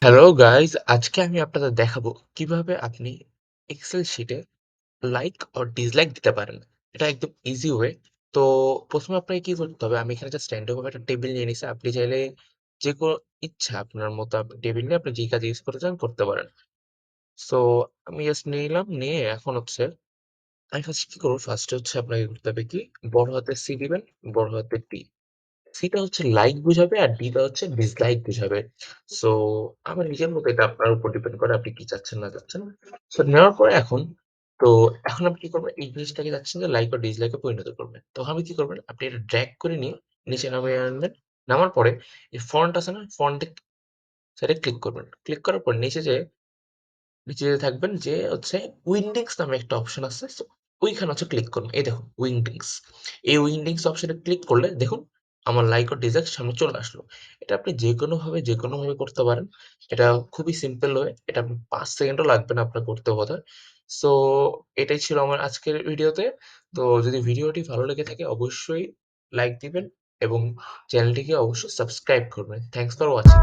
Hello guys, আজকে আমি আপনাদের দেখাবো কিভাবে আপনি এক্সেল শিটে লাইক অর ডিসলাইক দিতে পারেন। এটা একদম ইজি ওয়ে। তো প্রথমে আপনাকে কি করতে হবে, আমি এখানে জাস্ট র্যান্ডম ভাবে একটা টেবিল নিয়ে নিছি। আপনি চাইলে যে কোনো ইচ্ছা আপনার মতো আপনি টেবিল নিয়ে আপনি যে কাজ ইউজ করতে চান করতে পারেন। সো আমি জাস্ট নিলাম, নিয়ে এখন হচ্ছে আমি ফার্স্ট কি করবো, ফার্স্টে হচ্ছে আপনাকে করতে হবে কি, বড় হাতের সি দিবেন, বড় হাতের টি। সিটা হচ্ছে লাইক বুঝাবে আর ডিটা হচ্ছে ডিসলাইক বুঝাবে। সো আমার নিজের মতো, এটা আপনার উপর ডিপেন্ড করে আপনি কি চাচ্ছেন না চাচ্ছেন। সো নেওয়ার পরে তো এখন আপনি কি করবেন, এই জিনিসটাকে চাচ্ছেন যে লাইক বা ডিসলাইকে পরিণত করবেন। তখন আপনি কি করবেন, আপনি এটা ড্র্যাগ করে নিয়ে নিচে নামিয়ে আনবেন। নামার পরে এই ফন্ট আছে না, ফন্টে সাইডে ক্লিক করবেন। ক্লিক করার পর নিচে থাকবেন যে হচ্ছে উইন্ডিংস নামে একটা অপশন আছে। সো ওইখানে হচ্ছে ক্লিক করুন। এই দেখুন উইন্ডিংস। এই উইন্ডিংস অপশনে ক্লিক করলে দেখুন আমার লাইক ও ডিসলাইক সামনে চলে আসলো। এটা আপনি যে কোনোভাবে করতে পারেন। এটা খুবই সিম্পল ওয়ে। এটা ৫ সেকেন্ডও লাগবে না আপনার করতে বোধহয়। সো এটাই ছিল আমার আজকের ভিডিওতে। তো যদি ভিডিওটি ভালো লেগে থাকে অবশ্যই লাইক দিবেন এবং চ্যানেলটিকে অবশ্যই সাবস্ক্রাইব করবেন। Thanks for watching.